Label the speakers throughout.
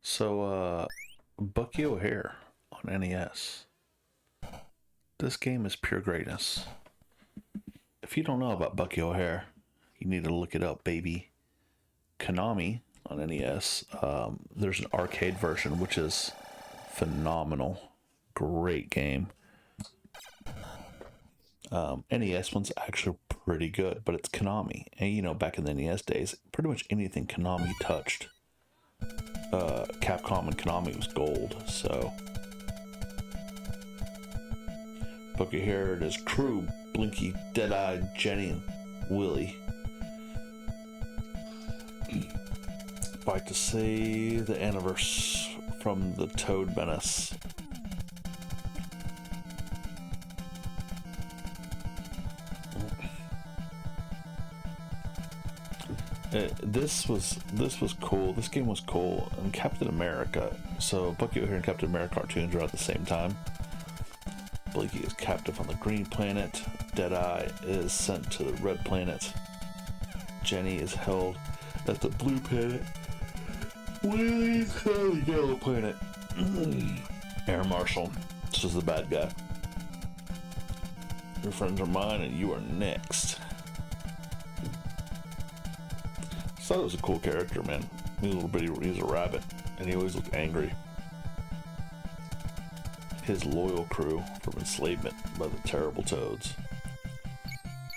Speaker 1: So, Bucky O'Hare on NES. This game is pure greatness. If you don't know about Bucky O'Hare, you need to look it up, baby. Konami on NES. There's an arcade version, which is phenomenal. Great game. NES one's actually pretty good, but it's Konami. And you know, back in the NES days, pretty much anything Konami touched, Capcom and Konami was gold. So Bucky O'Hare and his crew, Blinky, Deadeye, Jenny, and Willie, fight to save the Universe from the Toad menace. This was cool. This game was cool. And Captain America. So Bucky O'Hare and Captain America cartoons are at the same time. Blinky is captive on the green planet. Deadeye is sent to the red planet. Jenny is held at the blue planet. Willie's held at the yellow planet. Air Marshal. This is the bad guy. Your friends are mine and you are next. I thought it was a cool character, man. He was a little bitty, he's a rabbit, and he always looked angry. His loyal crew from enslavement by the terrible toads.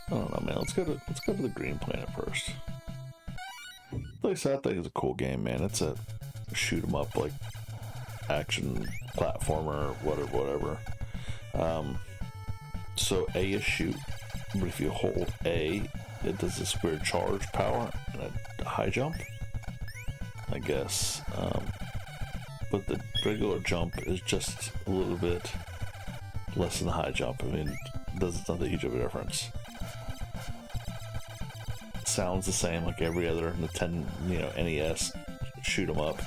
Speaker 1: I don't know, man. Let's go to the green planet first. Like I said, I think it's a cool game, man. It's a shoot 'em up, like action platformer, whatever. So A is shoot, but if you hold A, it does this weird charge power and a high jump, I guess. But the regular jump is just a little bit less than the high jump. I mean, it's not that huge of a difference. It sounds the same like every other Nintendo, NES shoot 'em up.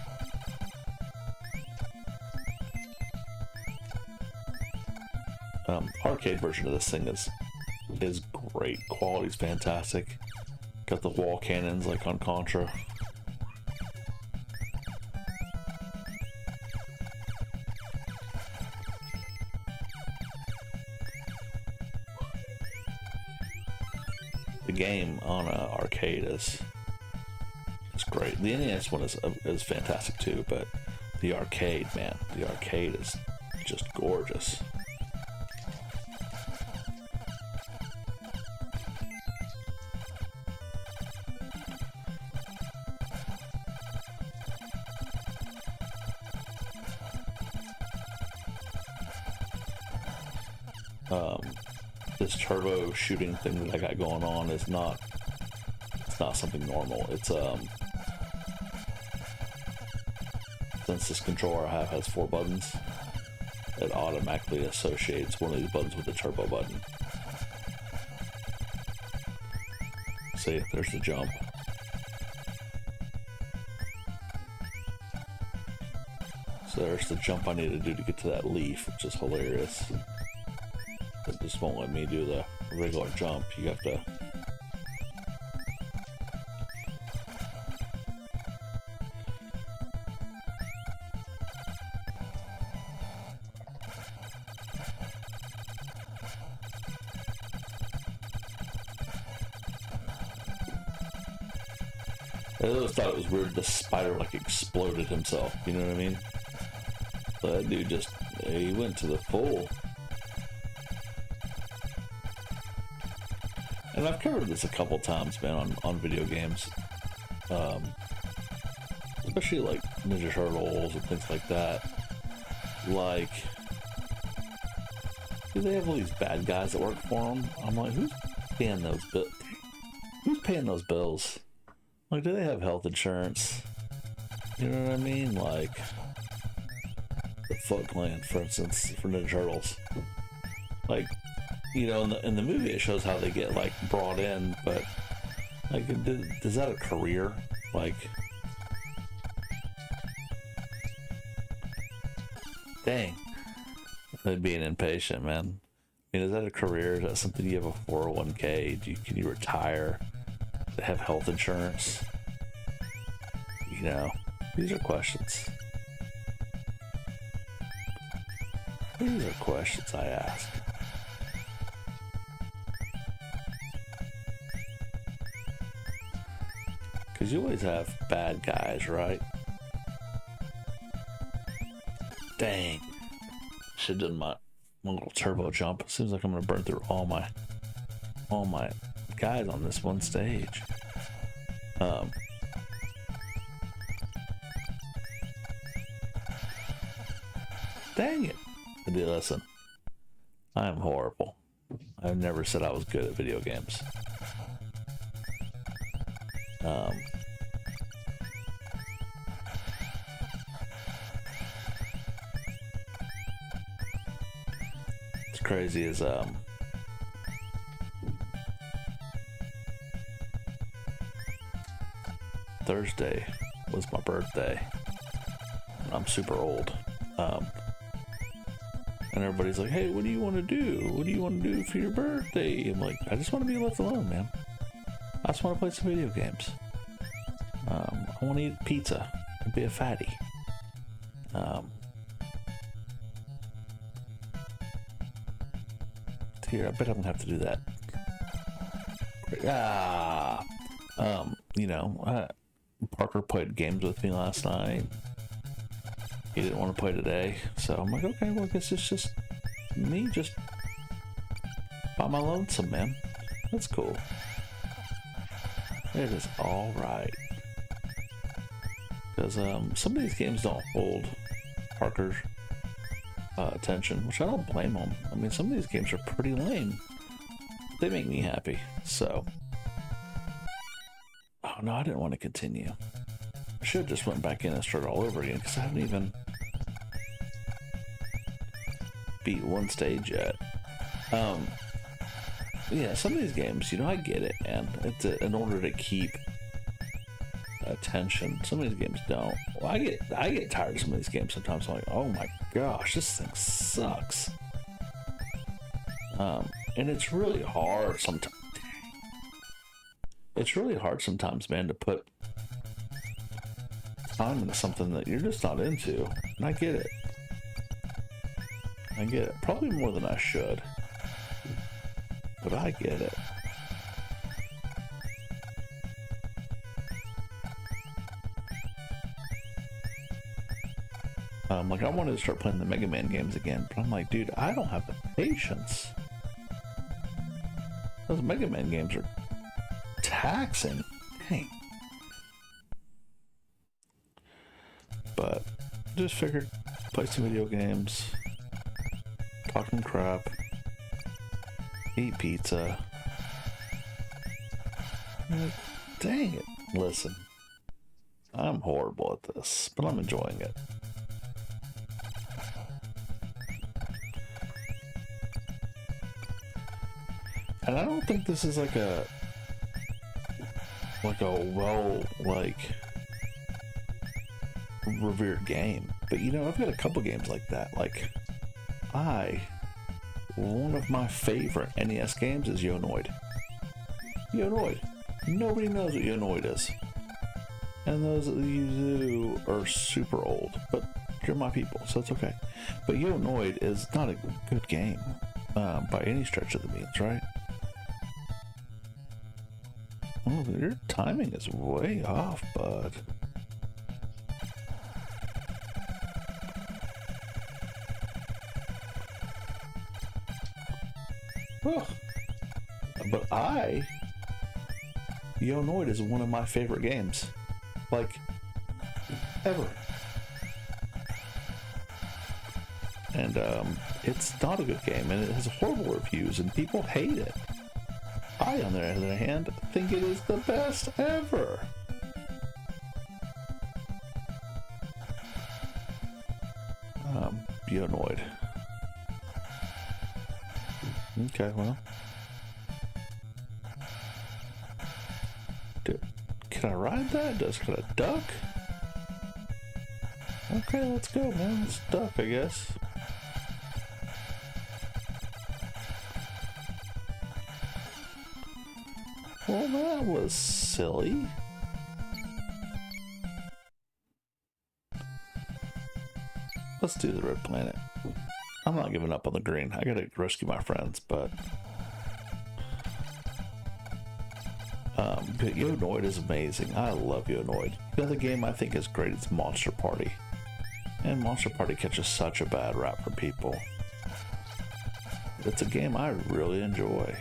Speaker 1: Arcade version of this thing is great. Quality's fantastic. Got the wall cannons like on Contra. The game on arcade is great. The NES one is fantastic too, but the arcade, man, the arcade is just gorgeous. This turbo shooting thing that I got going on is not something normal. It's since this controller I have has 4 buttons, it automatically associates one of these buttons with the turbo button. See, there's the jump. So there's the jump I need to do to get to that leaf, which is hilarious. It just won't let me do the regular jump. You have to I always thought it was weird the spider like exploded himself, you know what I mean? But that dude he went to the full. And I've covered this a couple times, man, on video games. Especially like Ninja Turtles and things like that. Like, do they have all these bad guys that work for them? I'm like, who's paying those bills? Who's paying those bills? Like, do they have health insurance? You know what I mean? Like, the Foot Clan, for instance, for Ninja Turtles. Like, in the movie it shows how they get like brought in, but like, is that a career? Like, dang, they'd be an impatient, man. I mean, is that a career? Is that something you have a 401k? Can you retire to have health insurance? These are questions. These are questions I ask. Because you always have bad guys, right? Dang. Should have done my little turbo jump. Seems like I'm gonna burn through all my guys on this one stage. Dang it. Listen, I'm horrible. I've never said I was good at video games. It's crazy as Thursday was my birthday. I'm super old. And everybody's like, hey, what do you want to do? What do you want to do for your birthday? I'm like, I just want to be left alone, man. I just want to play some video games. I want to eat pizza and be a fatty. Here, I bet I'm gonna have to do that. You know, Parker played games with me last night. He didn't want to play today, so I'm like, okay, well, I guess it's just me, just by my lonesome, man. That's cool. It is all right. Because some of these games don't hold Parker's attention, which I don't blame him. I mean, some of these games are pretty lame. They make me happy, so. Oh no, I didn't want to continue. I should have just went back in and started all over again, because I haven't even beat one stage yet. Yeah, some of these games, you know, I get it, man. It's in order to keep attention. Some of these games don't. Well, I get tired of some of these games sometimes. I'm like, oh my gosh, this thing sucks. And it's really hard sometimes. It's really hard sometimes, man, to put time into something that you're just not into. And I get it. I get it. Probably more than I should. But I get it. Like, I wanted to start playing the Mega Man games again, but I'm like, dude, I don't have the patience. Those Mega Man games are taxing. Dang. But just figured, play some video games, talk some crap, eat pizza. Dang it. Listen, I'm horrible at this, but I'm enjoying it. And I don't think this is like a well, revered game. But you know, I've got a couple games like that. Like, one of my favorite NES games is Yonoid. Yonoid. Nobody knows what Yonoid is. And those of you who are super old, but you're my people, so it's okay. But Yonoid is not a good game by any stretch of the means, right? Oh, your timing is way off, bud. Oh. But Yonoid is one of my favorite games. Like, ever. And it's not a good game, and it has horrible reviews, and people hate it. I, on the other hand, think it is the best ever. Yonoid. Okay, well. Can I ride that? Can I duck? Okay, let's go, man. Let's duck, I guess. Well, that was silly. Let's do the red planet. I'm not giving up on the green. I gotta rescue my friends, but Yonoid is amazing. I love Yonoid. The other game I think is great. It's Monster Party, and Monster Party catches such a bad rap from people. It's a game I really enjoy.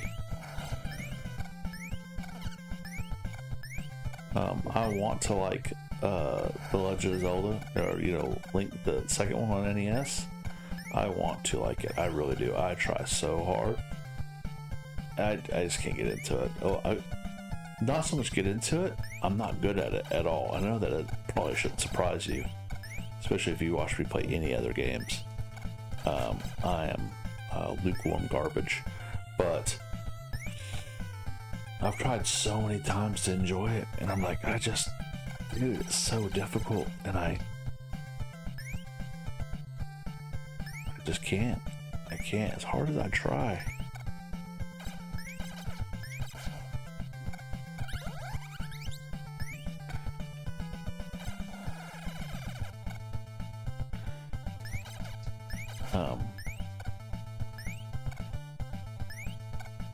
Speaker 1: I want to like The Legend of Zelda, or you know, Link, the second one on NES. I want to like it. I really do. I try so hard. I just can't get into it. Not so much get into it. I'm not good at it at all. I know that it probably shouldn't surprise you, especially if you watch me play any other games. I am lukewarm garbage, but I've tried so many times to enjoy it, and I'm like, dude, it's so difficult, and I just can't. I can't, as hard as I try.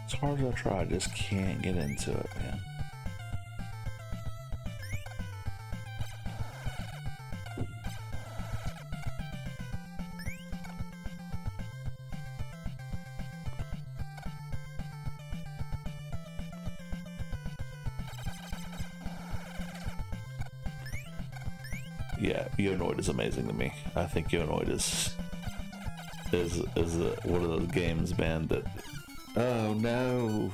Speaker 1: As hard as I try, I just can't get into it, man. Yeah, Yonoid is amazing to me. I think Yonoid is one of those games, man, that, oh no,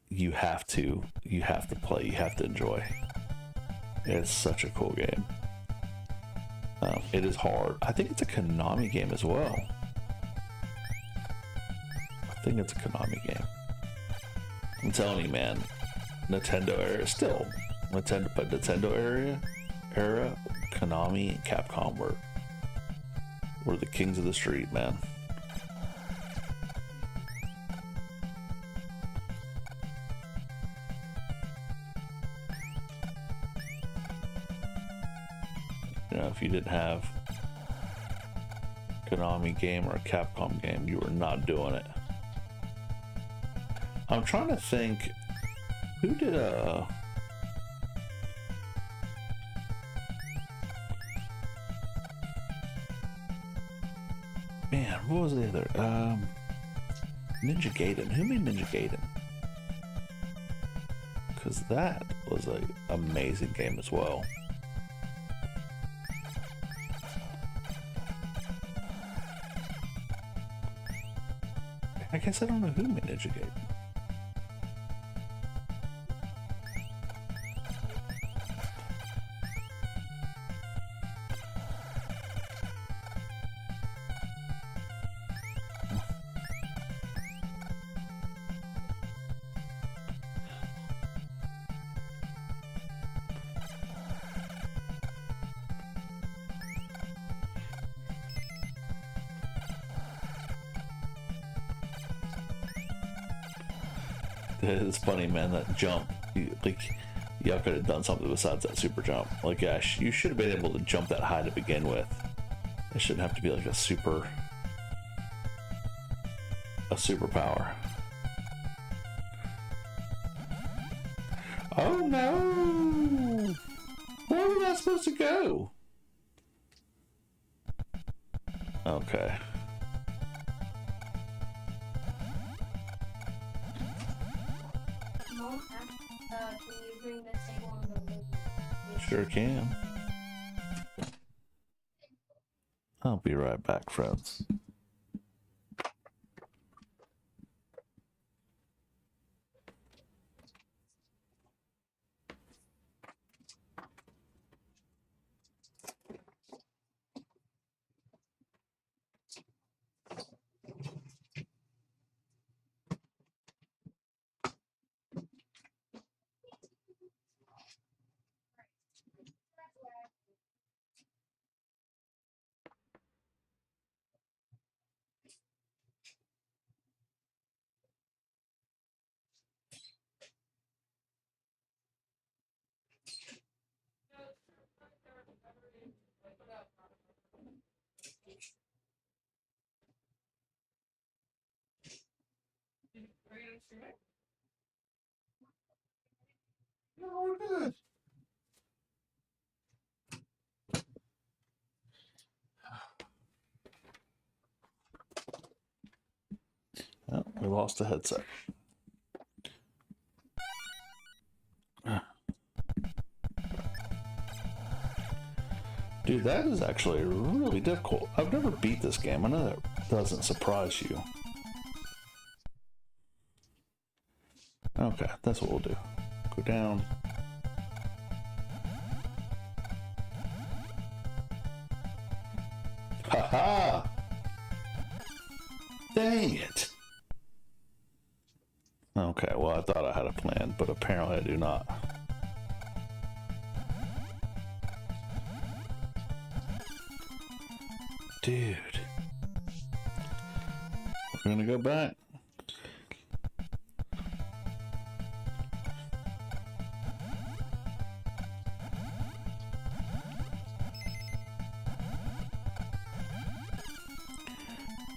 Speaker 1: you have to play, you have to enjoy. It's such a cool game. It is hard. I think it's a Konami game as well. I think it's a Konami game. I'm telling you, man, Nintendo era still Nintendo era, Konami and Capcom were the kings of the street, man. You know, if you didn't have a Konami game or a Capcom game, you were not doing it. I'm trying to think, who did man, what was the other? Ninja Gaiden. Who made Ninja Gaiden? Because that was an amazing game as well. I guess I don't know who made Ninja Gaiden. It's funny, man, that jump, y'all could have done something besides that super jump. Like, gosh, you should have been able to jump that high to begin with. It shouldn't have to be like a superpower. Oh no! Where was I supposed to go? Okay. Sure can. I'll be right back, friends. No, we're good. Oh, we lost the headset. Dude, that is actually really difficult. I've never beat this game. I know that doesn't surprise you. Okay, that's what we'll do. Go down. Haha! Dang it! Okay, well, I thought I had a plan, but apparently I do not. Dude. We're gonna go back.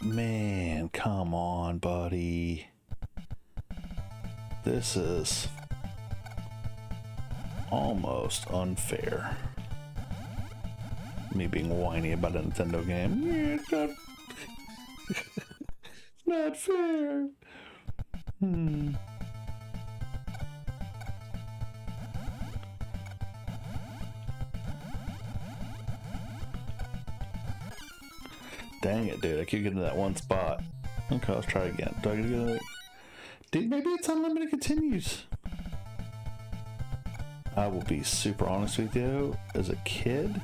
Speaker 1: Man, come on, buddy. This is almost unfair. Me being whiny about a Nintendo game. Yeah, it's not, not fair. Dang it, dude. I keep getting to that one spot. Okay, let's try again. Do I get it? Dude, maybe it's unlimited continues. I will be super honest with you. As a kid,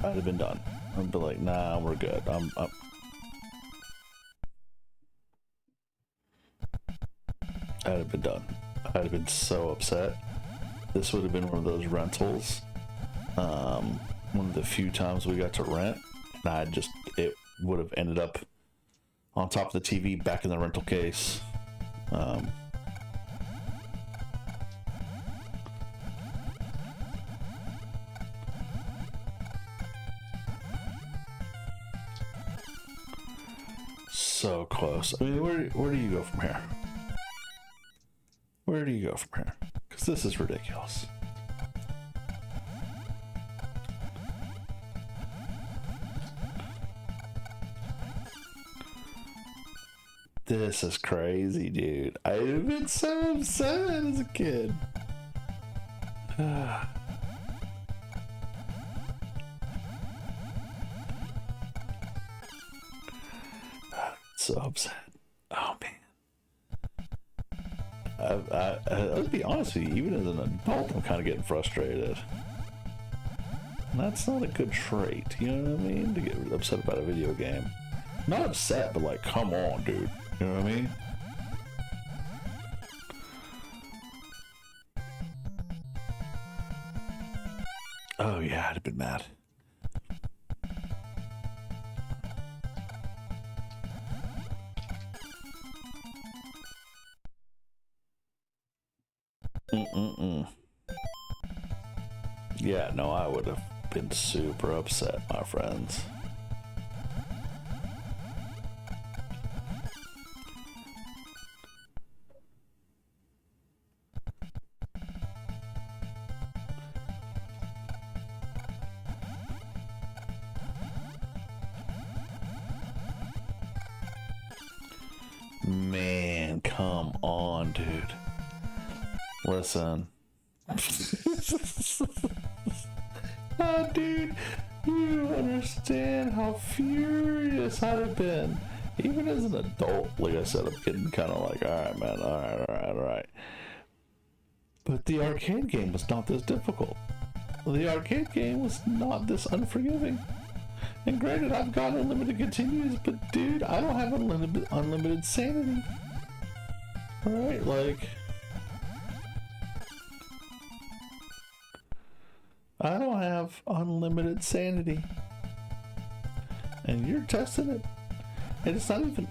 Speaker 1: I'd have been done. I'd be like, nah, we're good. I'd have been done. I'd have been so upset. This would have been one of those rentals. One of the few times we got to rent. And it would have ended up on top of the TV back in the rental case. So close. I mean, where do you go from here? Where do you go from here? Because this is ridiculous. This is crazy, dude. I've been so upset as a kid. So upset. Oh man. Let's be honest with you, even as an adult, I'm kind of getting frustrated. And that's not a good trait, you know what I mean? To get upset about a video game. Not upset, but like, come on, dude. You know what I mean? Oh yeah, I'd have been mad. Yeah, no, I would have been super upset, my friends. Man, come on, dude. Listen. Oh, dude, you understand how furious I'd have been. Even as an adult, like I said, I'm getting kind of like, alright, man, alright. But the arcade game was not this difficult. The arcade game was not this unforgiving. And granted, I've got unlimited continues, but dude, I don't have unlimited sanity. Alright, like... I don't have unlimited sanity. And you're testing it. And it's not even...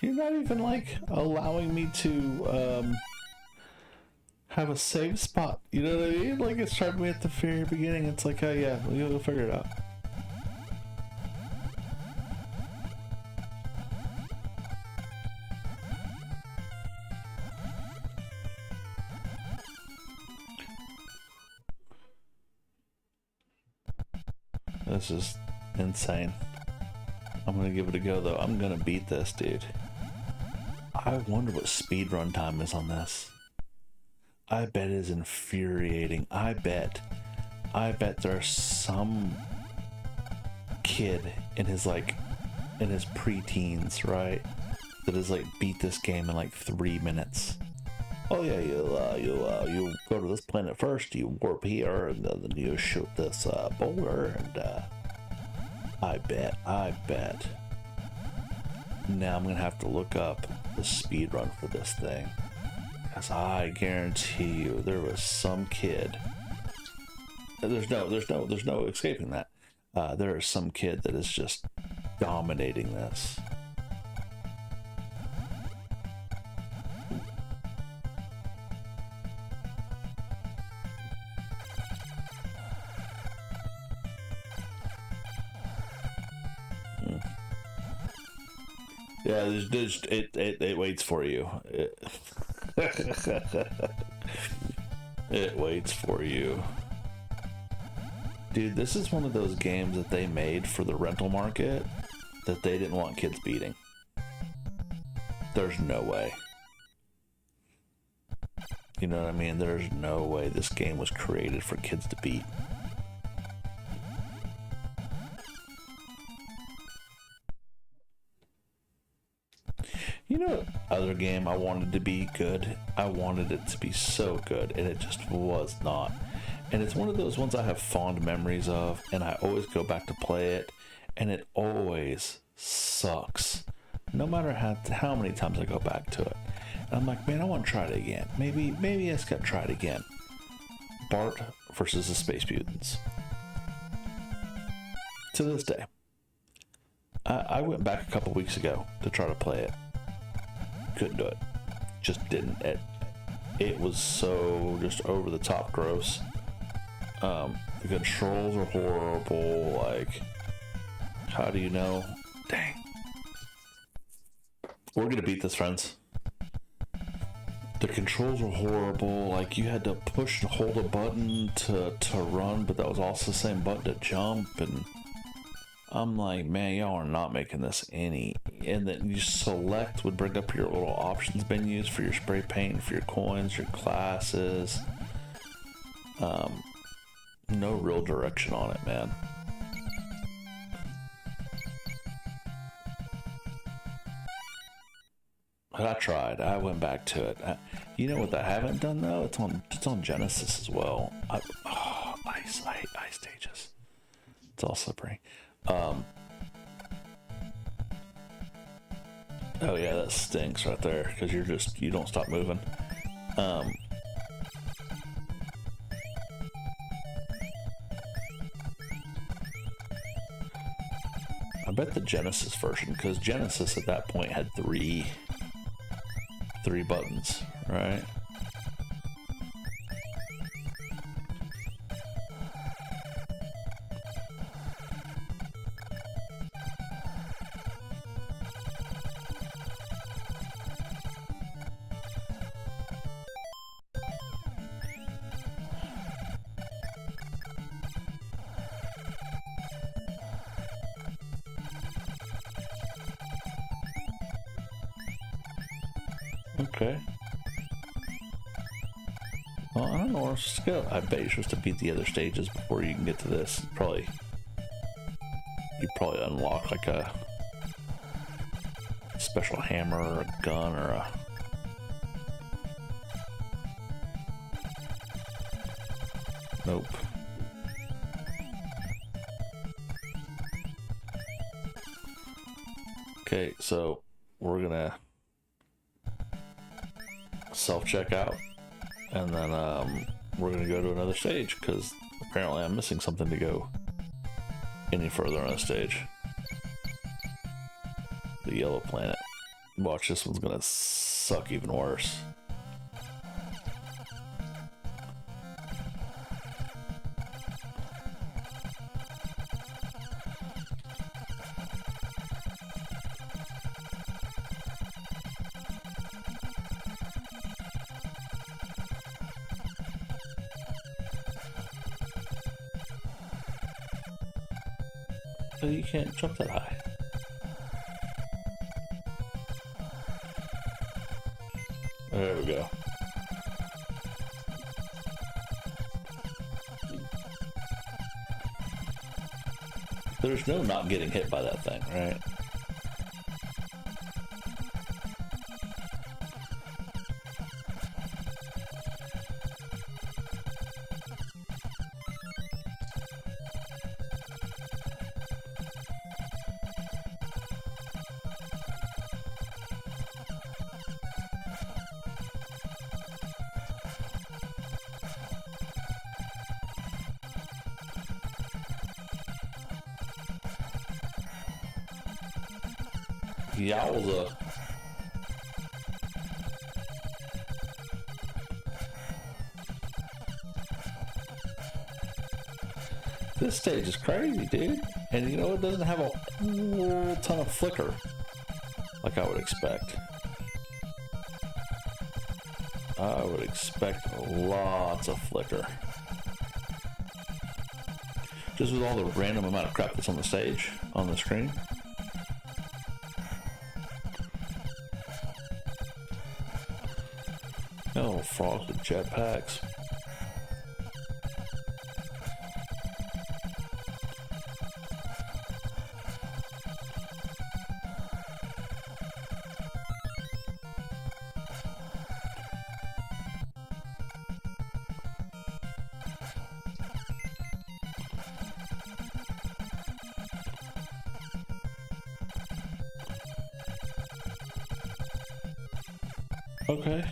Speaker 1: You're not even, like, allowing me to, have a save spot. You know what I mean? Like, it started me at the very beginning. It's like, oh yeah, you'll figure it out. This is insane. I'm gonna give it a go though. I'm gonna beat this, dude. I wonder what speedrun time is on this. I bet it is infuriating. I bet there's some kid in his pre-teens, right, that has like beat this game in like 3 minutes. Oh yeah, you go to this planet first, you warp here, and then you shoot this boulder, and I bet. Now I'm gonna have to look up the speed run for this thing, because I guarantee you there was some kid. There's no escaping that. There is some kid that is just dominating this. Yeah, it waits for you. It waits for you. Dude, this is one of those games that they made for the rental market that they didn't want kids beating. There's no way. You know what I mean? There's no way this game was created for kids to beat. You know, other game I wanted to be good. I wanted it to be so good, and it just was not. And it's one of those ones I have fond memories of, and I always go back to play it, and it always sucks. No matter how many times I go back to it. And I'm like, man, I want to try it again. Maybe I just got to try it again. Bart versus the Space Mutants. To this day. I went back a couple weeks ago to try to play it. Couldn't do it. Just didn't. It was so just over the top gross. The controls are horrible. Like, how do you know? Dang. We're gonna beat this, friends. The controls were horrible. Like, you had to push and hold a button to run, but that was also the same button to jump. And I'm like, man, y'all are not making this any. And then you select would bring up your little options menus for your spray paint, for your coins, your classes. No real direction on it, man. But I tried. I went back to it. You know what I haven't done though? It's on Genesis as well. Ice. I hate ice stages. It's all slippery. Oh yeah, that stinks right there because you don't stop moving. I bet the Genesis version, because Genesis at that point had three buttons, right? Okay. Well, I don't know where I'm supposed to go. I bet you're supposed to beat the other stages before you can get to this. You probably unlock like a special hammer or a gun or a... Nope. Okay, so we're gonna self-check out, and then we're gonna go to another stage because apparently I'm missing something to go any further on the stage. The yellow planet. Watch, this one's gonna suck even worse. But you can't jump that high. There we go. There's no not getting hit by that thing, right? Yowza. This stage is crazy, dude. And you know, it doesn't have a whole ton of flicker like I would expect. I would expect lots of flicker. Just with all the random amount of crap that's on the stage, on the screen. Oh, frogs with jetpacks. Okay.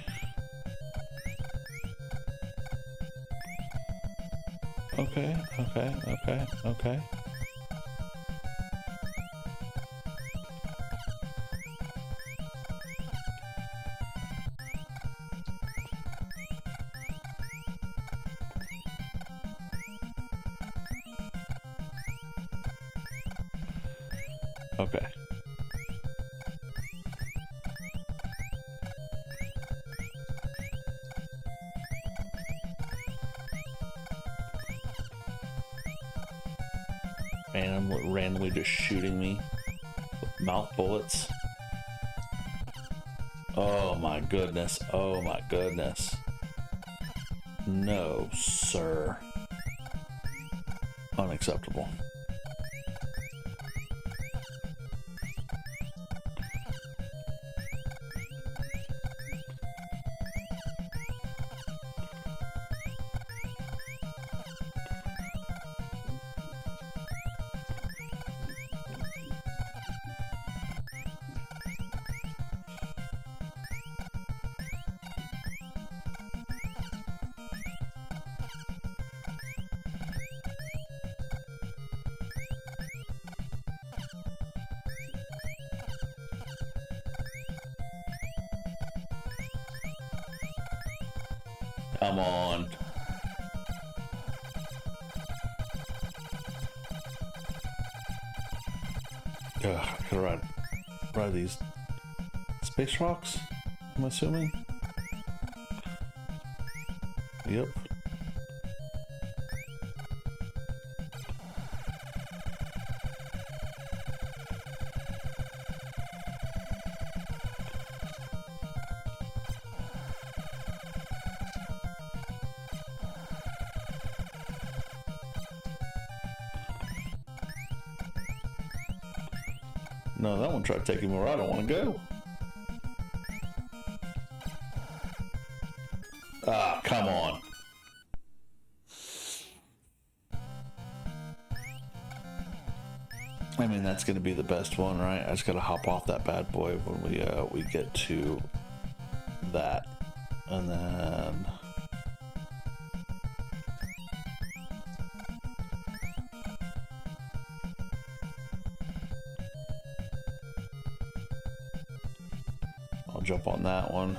Speaker 1: Okay, okay, okay, okay. Okay. And I'm randomly just shooting me with mouth bullets. Oh my goodness. Oh my goodness. No, sir. Unacceptable. Come on. Ugh, I gotta ride these space rocks, I'm assuming. Yep. No, that one tried taking me where I don't want to go. Ah, come on. I mean, that's going to be the best one, right? I just got to hop off that bad boy when we get to that. And then... I'll jump on that one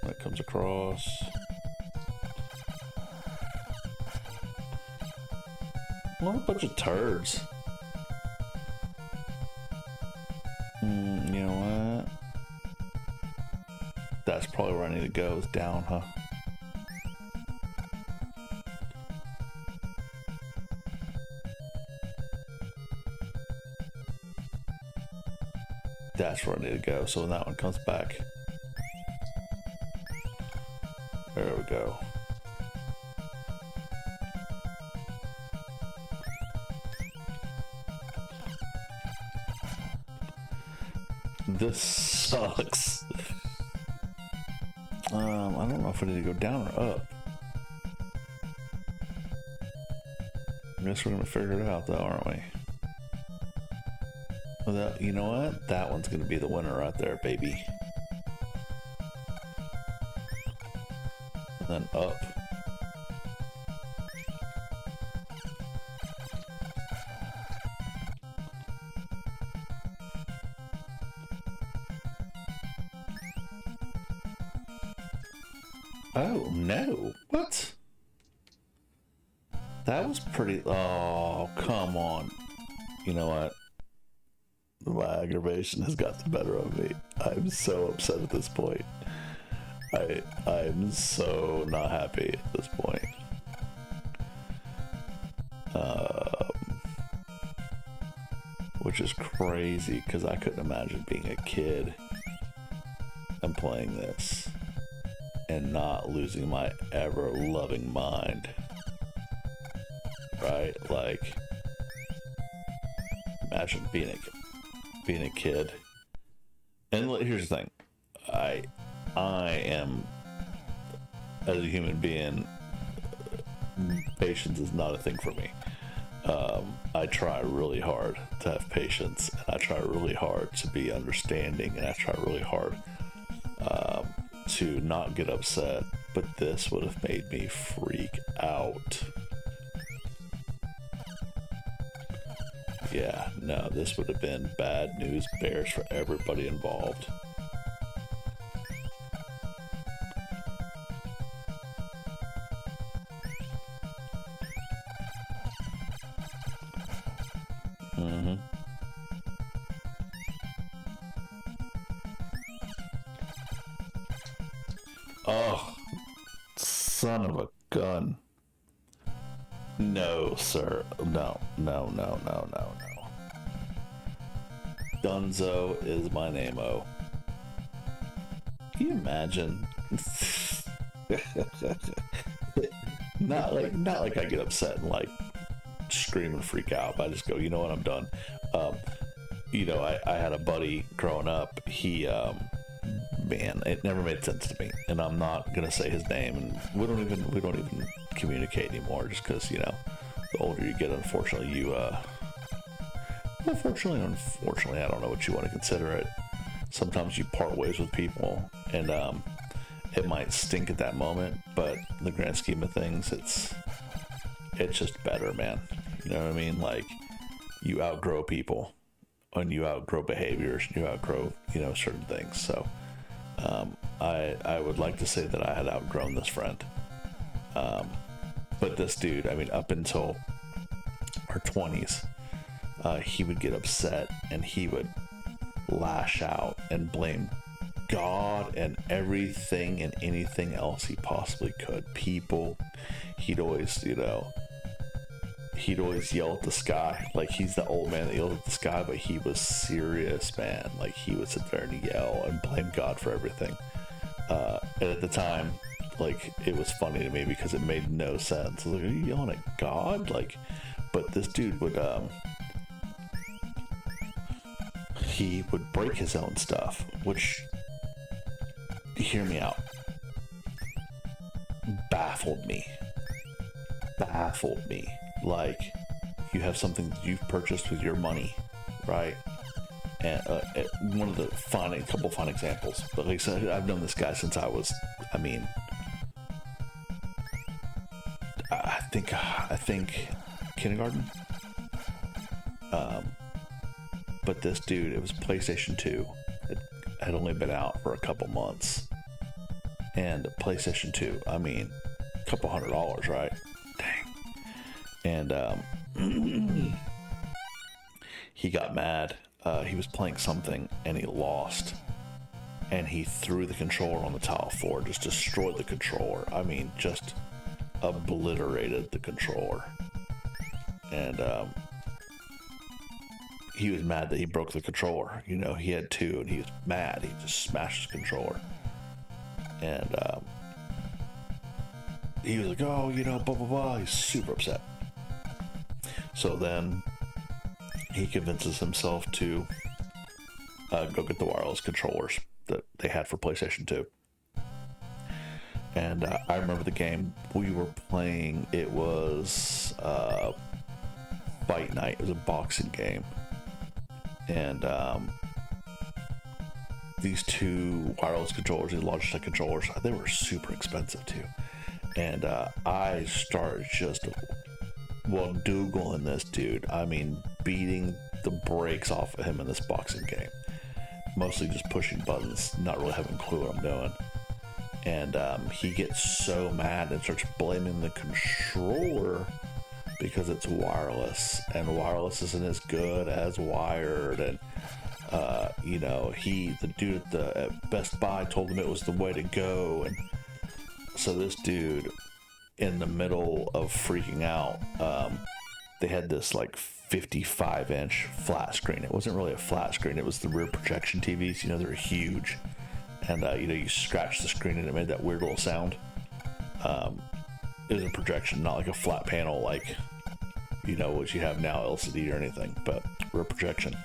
Speaker 1: when it comes across. What a bunch of turds. You know what? That's probably where I need to go, is down, huh? That's where I need to go. So when that one comes back, there we go. This sucks. I don't know if I need to go down or up. I guess we're gonna figure it out though, aren't we? Well, that, you know what? That one's gonna be the winner right there, baby. And then up. Oh no, what? That was pretty, oh, come on. You know what? My aggravation has got the better of me. I'm so upset at this point. I'm so not happy at this point. Which is crazy because I couldn't imagine being a kid and playing this and not losing my ever loving mind. Right? Like, imagine being a kid. And here's the thing, I am, as a human being, patience is not a thing for me. I try really hard to have patience, and I try really hard to be understanding, and I try really hard to not get upset, but this would have made me freak out. Yeah, no, this would have been bad news bears for everybody involved. Oh, son of a gun. No, sir. No. Dunzo is my name-o. Can you imagine? not like I get upset and like scream and freak out, but I just go, you know what, I'm done. You know, I had a buddy growing up, he man, it never made sense to me, and I'm not gonna say his name, and we don't even communicate anymore, just because, you know, the older you get, unfortunately, you unfortunately, I don't know what you want to consider it. Sometimes you part ways with people, and it might stink at that moment, but in the grand scheme of things, it's just better, man. You know what I mean? Like, you outgrow people, and you outgrow behaviors, and you outgrow, you know, certain things. So I would like to say that I had outgrown this friend, but this dude, I mean, up until our 20s, he would get upset and he would lash out and blame God and everything and anything else he possibly could. People, he'd always yell at the sky. Like, he's the old man that yelled at the sky, but he was serious, man. Like, he would sit there and yell and blame God for everything. And at the time, like, it was funny to me because it made no sense. I was like, are you yelling at God? Like, but this dude would, he would break his own stuff, which, hear me out, baffled me. Like, you have something that you've purchased with your money, right? And one of the couple fun examples, but like I said, I've known this guy since I was, I mean, I think kindergarten. But this dude, it was PlayStation 2. It had only been out for a couple months, and PlayStation 2, I mean, a couple $100, right? Dang. And he got mad. He was playing something and he lost, and he threw the controller on the tile floor, just destroyed the controller. I mean, just obliterated the controller. And he was mad that he broke the controller. You know, he had two, and he was mad. He just smashed his controller. And he was like, oh, you know, blah, blah, blah. He's super upset. So then he convinces himself to go get the wireless controllers that they had for PlayStation 2. And I remember the game we were playing. It was Fight Night. It was a boxing game. And these two wireless controllers, these Logitech controllers, they were super expensive too. And I started just, doogling this dude. I mean, beating the brakes off of him in this boxing game. Mostly just pushing buttons, not really having a clue what I'm doing. And he gets so mad and starts blaming the controller because it's wireless, and wireless isn't as good as wired. And you know, the dude at Best Buy told him it was the way to go. And so this dude, in the middle of freaking out, they had this like 55-inch flat screen. It wasn't really a flat screen, it was the rear projection TVs. You know, they're huge. And you know, you scratch the screen and it made that weird little sound. It was a projection, not like a flat panel like, you know, what you have now, LCD or anything, but rear projection.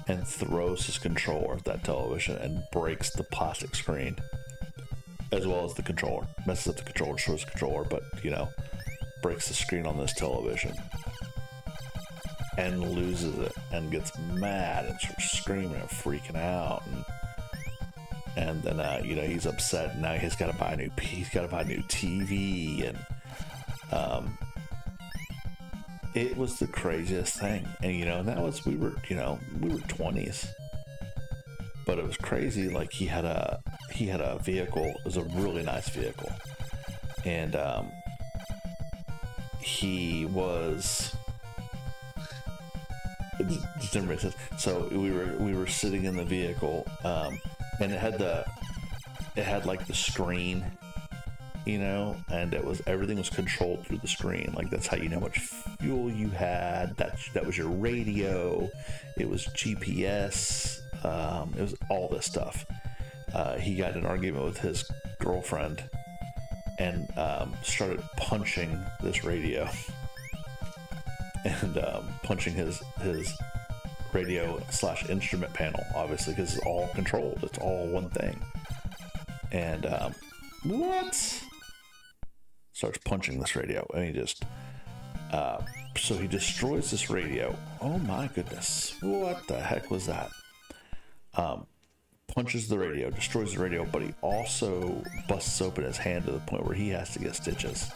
Speaker 1: And throws his controller at that television and breaks the plastic screen, as well as the controller. Messes up the controller, destroys the controller, but, you know, breaks the screen on this television. And loses it and gets mad and starts screaming and freaking out. And then, you know, he's upset. And now he's got to buy a new TV. And it was the craziest thing. And, you know, we were 20s. But it was crazy. Like, he had a vehicle. It was a really nice vehicle. And he was... It just didn't make sense. So we were sitting in the vehicle, and it had like the screen, you know, and everything was controlled through the screen. Like, that's how you know how much fuel you had. That was your radio. It was GPS. It was all this stuff. He got in an argument with his girlfriend and started punching this radio. And punching his radio / instrument panel, obviously, because it's all controlled. It's all one thing. And starts punching this radio, and he just so he destroys this radio. Oh my goodness, what the heck was that? Punches the radio, destroys the radio, but he also busts open his hand to the point where he has to get stitches.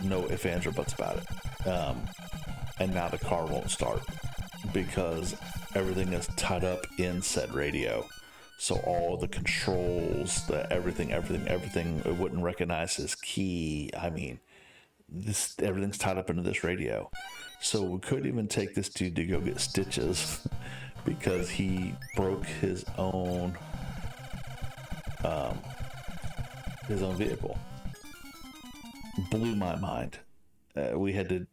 Speaker 1: No ifs, ands, or buts about it. And now the car won't start because everything is tied up in said radio. So all the controls, everything, it wouldn't recognize his key. I mean, everything's tied up into this radio. So we couldn't even take this dude to go get stitches because he broke his own vehicle. Blew my mind. We had to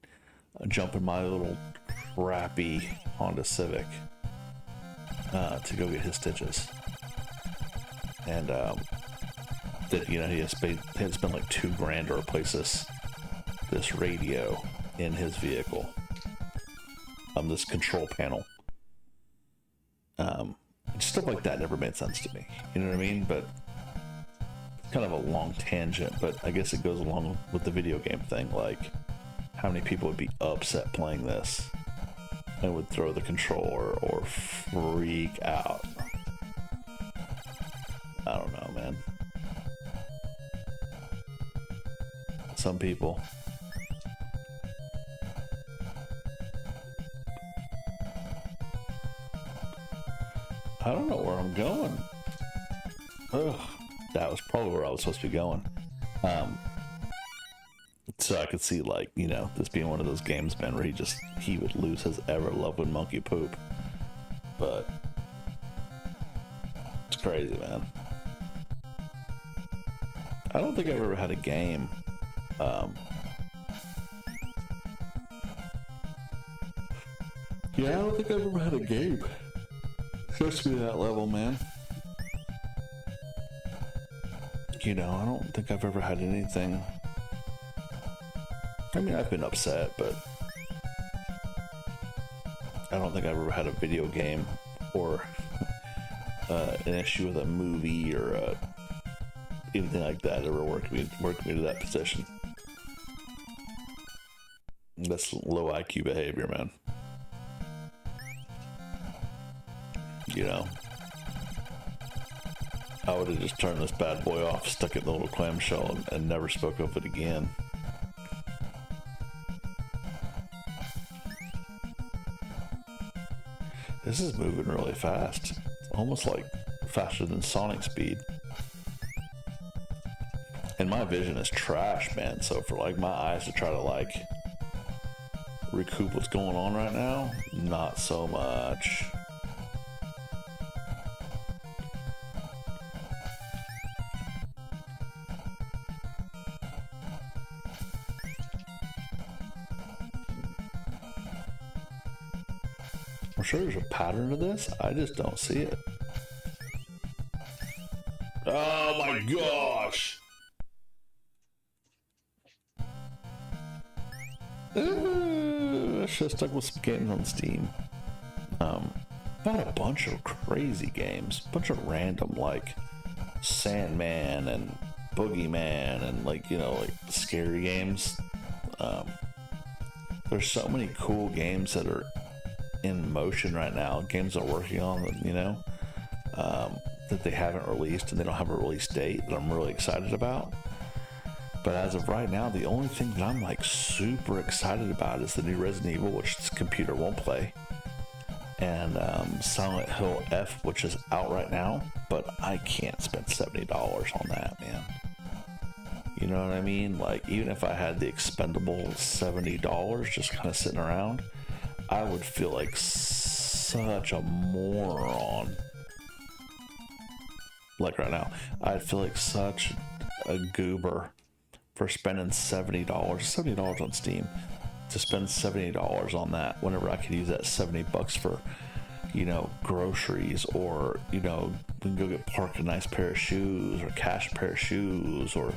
Speaker 1: jump in my little crappy Honda Civic to go get his stitches. And he had to spend like $2,000 to replace this radio in his vehicle. This control panel. Stuff like that never made sense to me. You know what I mean? But kind of a long tangent, but I guess it goes along with the video game thing. Like, how many people would be upset playing this and would throw the controller or freak out? I don't know, man. Some people. I don't know where I'm going. Ugh. That was probably where I was supposed to be going. So I could see, like, you know, this being one of those games, man, where he would lose his ever-loving monkey poop. But it's crazy, man. I don't think I've ever had a game Yeah, I don't think I've ever had a game supposed to be that level, man. You know, I don't think I've ever had anything. I mean, I've been upset, but I don't think I've ever had a video game or an issue with a movie or anything like that ever worked me to that position. That's low IQ behavior, man. You know, I would have just turned this bad boy off, stuck it in the little clamshell, and never spoke of it again. This is moving really fast. Almost like faster than Sonic speed. And my vision is trash, man. So for like my eyes to try to like recoup what's going on right now, not so much. I'm sure there's a pattern to this. I just don't see it. Oh my gosh! I should have stuck with some games on Steam. Bought a bunch of crazy games, bunch of random like Sandman and Boogeyman and like, you know, like scary games. There's so many cool games that are in motion right now, games they're working on, you know, that they haven't released and they don't have a release date that I'm really excited about. But as of right now, the only thing that I'm like super excited about is the new Resident Evil, which this computer won't play, and Silent Hill F, which is out right now, but I can't spend $70 on that, man. You know what I mean? Like, even if I had the expendable $70 just kind of sitting around, I would feel like such a moron. Like right now, I'd feel like such a goober for spending $70 on Steam, to spend $70 on that whenever I could use that $70 for, you know, groceries, or, you know, we can go get Park a nice pair of shoes, or Cash a pair of shoes, or,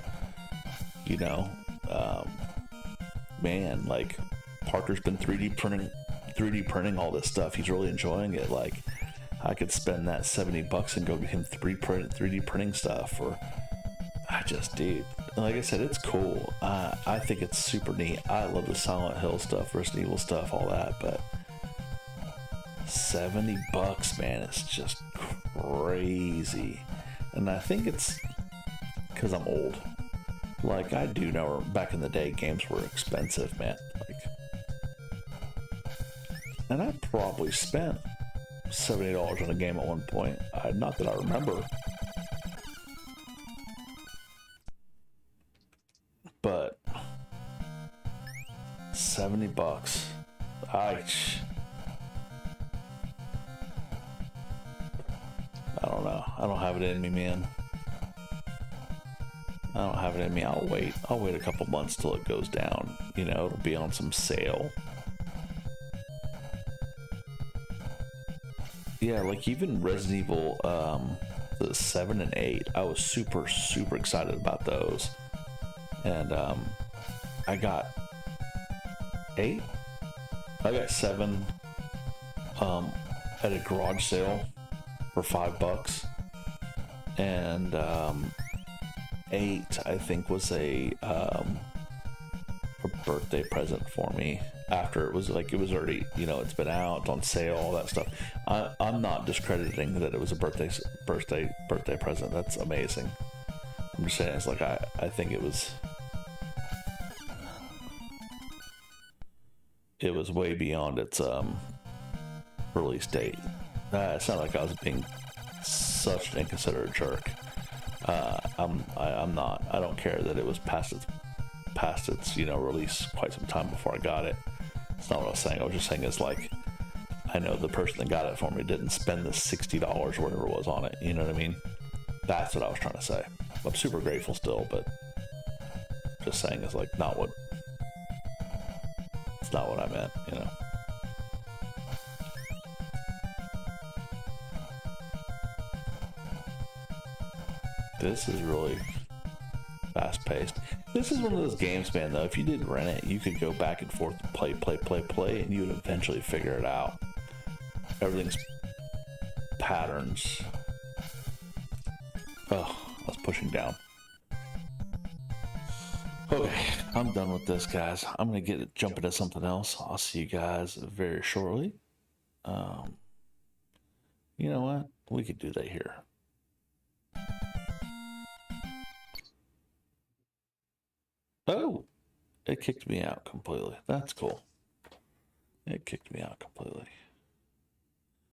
Speaker 1: you know, man, like Parker's been 3D printing all this stuff. He's really enjoying it. Like, I could spend that $70 and go get him 3D printing stuff, or I just, dude, like I said, it's cool. I think it's super neat. I love the Silent Hill stuff, Resident Evil stuff, all that, but $70, man, it's just crazy. And I think it's because I'm old. Like, I do know back in the day, games were expensive, man. Like, and I probably spent $70 on a game at one point. Not that I remember. But $70. I don't know. I don't have it in me, man. I don't have it in me. I'll wait a couple months till it goes down. You know, it'll be on some sale. Yeah, like even Resident Evil, the 7 and 8, I was super excited about those. And I got 8. I got 7 at a garage sale for $5, and 8 I think was a birthday present for me. After it was already, you know, it's been out on sale, all that stuff. I'm not discrediting that it was a birthday present. That's amazing. I'm just saying, it's like I think it was way beyond its release date. It's not like I was being such an inconsiderate jerk. I'm not. I don't care that it was past its you know, release quite some time before I got it. It's not what I was saying. I was just saying, it's like, I know the person that got it for me didn't spend the $60 or whatever it was on it. You know what I mean? That's what I was trying to say. I'm super grateful still, but just saying, it's like it's not what I meant, you know. This is really fast paced. This is one of those games, man, though. If you did rent it, you could go back and forth and play, and you would eventually figure it out. Everything's patterns. Oh, I was pushing down. Okay, I'm done with this, guys. I'm gonna jump into something else. I'll see you guys very shortly. You know what? We could do that here. Oh, it kicked me out completely. That's cool. It kicked me out completely.